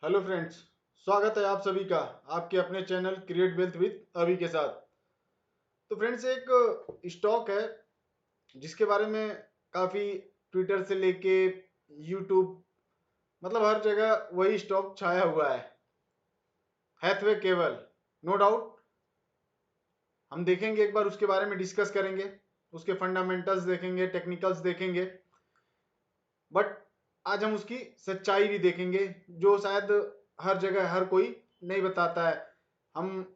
Hello friends, स्वागत है आप सभी का आपके अपने चैनल क्रिएट वेल्थ विद अभी के साथ। तो फ्रेंड्स, एक स्टॉक है जिसके बारे में काफ़ी ट्विटर से लेके यूट्यूब, मतलब हर जगह वही स्टॉक छाया हुआ है, हैथवे केबल। नो डाउट हम देखेंगे, एक बार उसके बारे में डिस्कस करेंगे, उसके फंडामेंटल्स देखेंगे, टेक्निकल्स देखेंगे, बट आज हम उसकी सच्चाई भी देखेंगे जो शायद हर जगह हर कोई नहीं बताता है। हम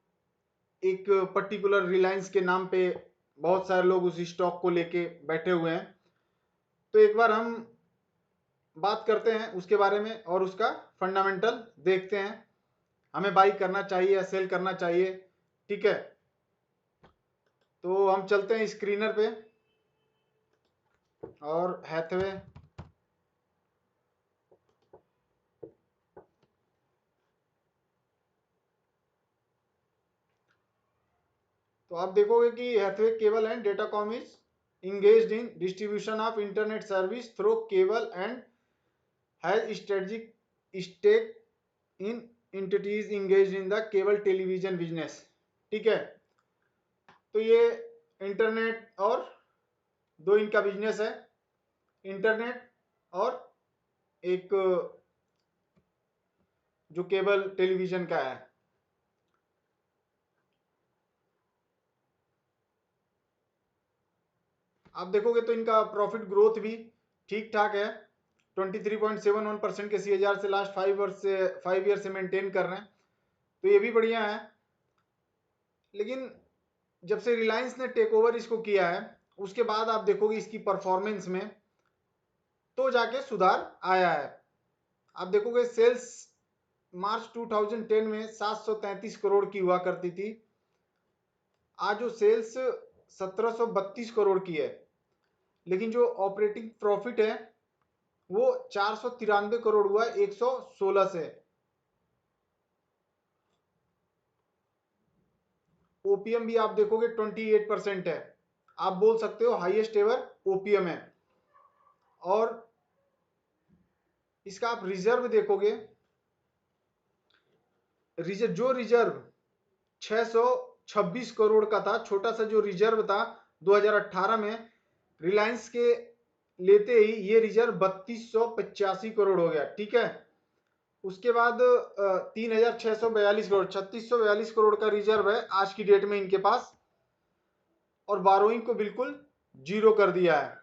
एक पर्टिकुलर रिलायंस के नाम पे बहुत सारे लोग उस स्टॉक को लेके बैठे हुए हैं। तो एक बार हम बात करते हैं उसके बारे में और उसका फंडामेंटल देखते हैं, हमें बाई करना चाहिए या सेल करना चाहिए। ठीक है, तो हम चलते हैं स्क्रीनर पे और हैथवे। तो आप देखोगे कि Hathway cable and Datacom is engaged in distribution of internet service through cable and has strategic stake in entities engaged in the cable television business। ठीक है, तो ये इंटरनेट और दो इनका बिजनेस है, इंटरनेट और एक जो केबल टेलीविजन का है। आप देखोगे तो इनका प्रॉफिट ग्रोथ भी ठीक ठाक है, 23.71% के CAGR से लास्ट 5 ईयर से मेंटेन कर रहे हैं, तो ये भी बढ़िया है। लेकिन जब से रिलायंस ने टेक ओवर इसको किया है उसके बाद आप देखोगे इसकी परफॉर्मेंस में तो जाके सुधार आया है। आप देखोगे सेल्स मार्च 2010 में 733 करोड़ की हुआ करती थी, आज जो सेल्स 1732 करोड़ की है, लेकिन जो ऑपरेटिंग प्रॉफिट है वो 493 करोड़ हुआ है 116 से। ओपीएम भी आप देखोगे 28% है, आप बोल सकते हो हाईएस्ट एवर ओपीएम है। और इसका आप रिजर्व देखोगे, जो रिजर्व 626 करोड़ का था, छोटा सा जो रिजर्व था 2018 में रिलायंस के लेते ही ये रिजर्व 3285 करोड़ हो गया। ठीक है, उसके बाद 3642 करोड़ 3642 करोड़ का रिजर्व है आज की डेट में इनके पास, और बारोइंग को बिल्कुल जीरो कर दिया है।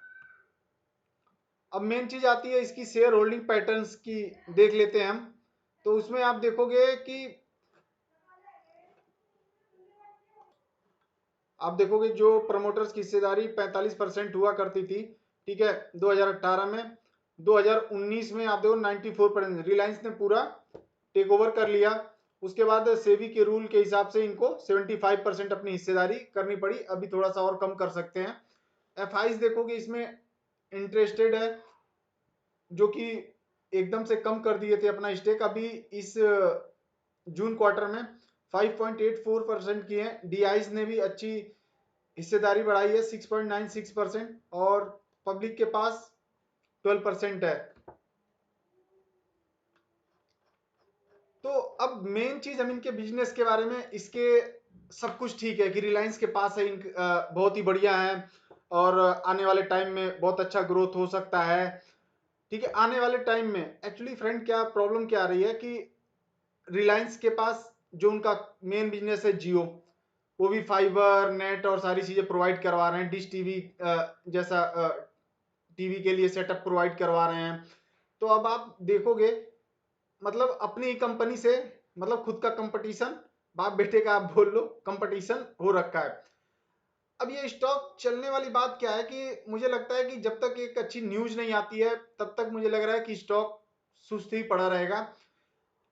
अब मेन चीज आती है इसकी शेयर होल्डिंग पैटर्न्स की, देख लेते हैं हम। तो उसमें आप देखोगे कि आप देखोगे जो प्रमोटर्स की हिस्सेदारी 45% हुआ करती थी, ठीक है, 2018 में। 2019 में आप देखो 94%, रिलायंस ने पूरा टेक ओवर कर लिया। उसके बाद सेबी के रूल के हिसाब से इनको 75% अपनी हिस्सेदारी करनी पड़ी, अभी थोड़ा सा और कम कर सकते हैं। एफआईज देखोगे इसमें इंटरेस्टेड है, जो कि एकदम से कम कर दिए थे अपना स्टेक, अभी इस जून क्वार्टर में 5.84% की है। डीआईज ने भी अच्छी हिस्सेदारी बढ़ाई है 6.96%, और पब्लिक के पास 12% है। तो अब मेन चीज हम इनके बिजनेस के बारे में, इसके सब कुछ ठीक है कि रिलायंस के पास है, बहुत ही बढ़िया है और आने वाले टाइम में बहुत अच्छा ग्रोथ हो सकता है। ठीक है, आने वाले टाइम में एक्चुअली फ्रेंड क्या प्रॉब्लम क्या आ रही है कि रिलायंस के पास जो उनका मेन बिजनेस है जियो, वो भी फाइबर नेट और सारी चीजें प्रोवाइड करवा रहे हैं, डिश टीवी जैसा टीवी के लिए सेटअप प्रोवाइड करवा रहे हैं। तो अब आप देखोगे मतलब अपनी ही कंपनी से, मतलब खुद का कंपटीशन, बाप बेटे का आप बोल लो, कंपटीशन हो रखा है। अब ये स्टॉक चलने वाली बात क्या है कि मुझे लगता है कि जब तक एक अच्छी न्यूज नहीं आती है तब तक मुझे लग रहा है कि स्टॉक सुस्त ही पड़ा रहेगा,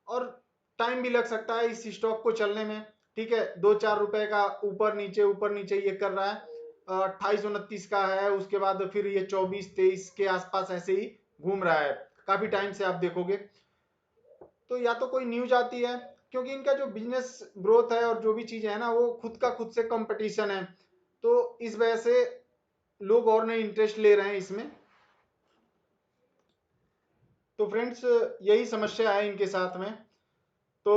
और टाइम भी लग सकता है इस स्टॉक को चलने में। ठीक है, 2-4 रुपए का ऊपर नीचे ये कर रहा है, 28-29 का है, उसके बाद फिर ये 24-23 के आसपास ऐसे ही घूम रहा है काफी टाइम से आप देखोगे। तो या तो कोई न्यूज आती है, क्योंकि इनका जो बिजनेस ग्रोथ है और जो भी चीज है ना वो खुद से कंपटीशन है, तो इस वजह से लोग और नहीं इंटरेस्ट ले रहे हैं इसमें। तो फ्रेंड्स यही समस्या है इनके साथ में। तो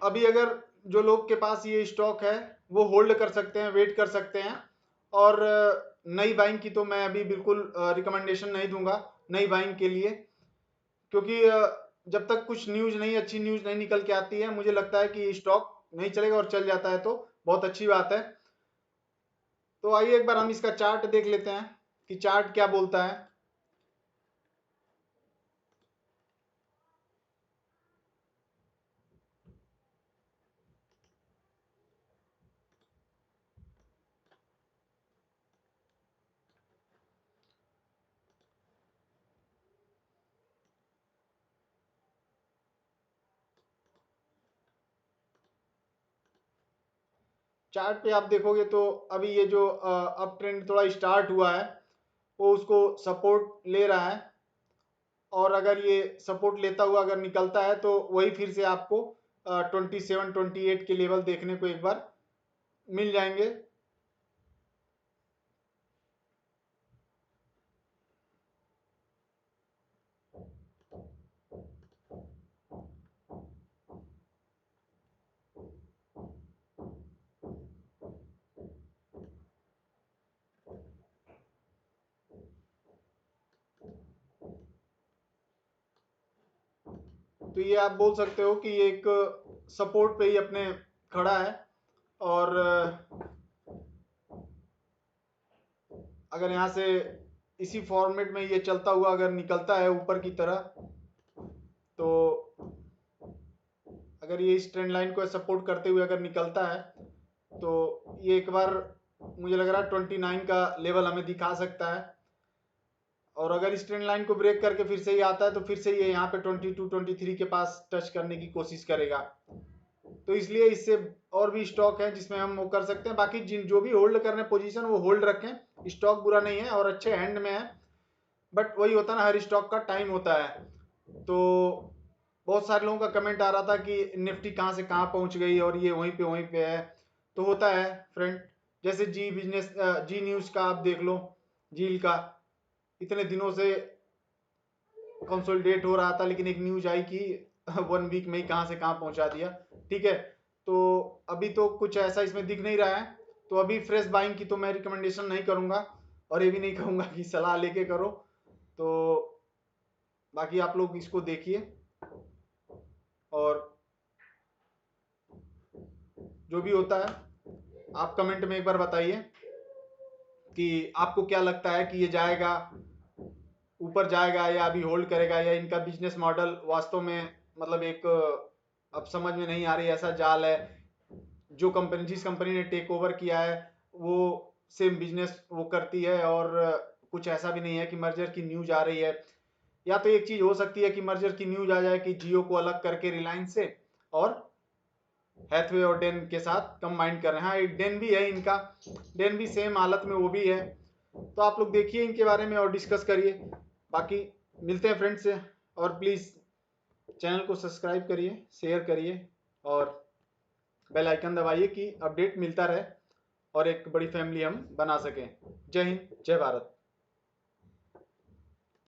अभी अगर जो लोग के पास ये स्टॉक है वो होल्ड कर सकते हैं, वेट कर सकते हैं। और नई बाइंग की तो मैं अभी बिल्कुल रिकमेंडेशन नहीं दूंगा नई बाइंग के लिए, क्योंकि जब तक कुछ न्यूज नहीं, अच्छी न्यूज नहीं निकल के आती है, मुझे लगता है कि स्टॉक नहीं चलेगा, और चल जाता है तो बहुत अच्छी बात है। तो आइए एक बार हम इसका चार्ट देख लेते हैं कि चार्ट क्या बोलता है। चार्ट पे आप देखोगे तो अभी ये जो अप ट्रेंड थोड़ा स्टार्ट हुआ है वो उसको सपोर्ट ले रहा है, और अगर ये सपोर्ट लेता हुआ अगर निकलता है तो वही फिर से आपको 27-28 के लेवल देखने को एक बार मिल जाएंगे। तो ये आप बोल सकते हो कि ये एक सपोर्ट पे ही अपने खड़ा है, और अगर यहाँ से इसी फॉर्मेट में ये चलता हुआ अगर निकलता है ऊपर की तरह, तो अगर ये इस ट्रेंड लाइन को सपोर्ट करते हुए अगर निकलता है तो ये एक बार मुझे लग रहा है 29 का लेवल हमें दिखा सकता है। और अगर इस ट्रेंड लाइन को ब्रेक करके फिर से ही आता है तो फिर से ये यहाँ पे 22-23 के पास टच करने की कोशिश करेगा। तो इसलिए इससे और भी स्टॉक है जिसमें हम वो कर सकते हैं। बाकी जिन जो भी होल्ड करने पोजीशन वो होल्ड रखें, स्टॉक बुरा नहीं है और अच्छे हैंड में है, बट वही होता है ना, हर स्टॉक का टाइम होता है। तो बहुत सारे लोगों का कमेंट आ रहा था कि निफ्टी कहाँ से कहाँ पहुंच गई और ये वहीं पे है। तो होता है फ्रेंड, जैसे जी बिजनेस, जी न्यूज का आप देख लो, जील का इतने दिनों से कंसोलिडेट हो रहा था, लेकिन एक न्यूज आई कि 1 वीक में ही कहाँ से कहाँ पहुंचा दिया। ठीक है, तो अभी तो कुछ ऐसा इसमें दिख नहीं रहा है, तो अभी फ्रेश बाइंग की तो मैं रिकमेंडेशन नहीं करूंगा, और ये भी नहीं कहूंगा कि सलाह लेके करो। तो बाकी आप लोग इसको देखिए, और जो भी होता है आप कमेंट में एक बार बताइए कि आपको क्या लगता है कि ये जाएगा, ऊपर जाएगा, या अभी होल्ड करेगा, या इनका बिजनेस मॉडल वास्तव में मतलब एक अब समझ में नहीं आ रही, ऐसा जाल है। जो कंपनी, जिस कंपनी ने टेक ओवर किया है वो सेम बिजनेस वो करती है, और कुछ ऐसा भी नहीं है कि मर्जर की न्यूज आ रही है। या तो एक चीज हो सकती है कि मर्जर की न्यूज आ जाए कि जियो को अलग करके रिलायंस से और हैथवे और डेन के साथ कंबाइन कर रहे हैं। हाँ, एक डेन भी है इनका, डेन भी सेम हालत में वो भी है। तो आप लोग देखिए इनके बारे में और डिस्कस करिए। बाकी मिलते हैं फ्रेंड्स से, और प्लीज़ चैनल को सब्सक्राइब करिए, शेयर करिए, और बेल आइकन दबाइए कि अपडेट मिलता रहे और एक बड़ी फैमिली हम बना सकें। जय हिंद, जय भारत।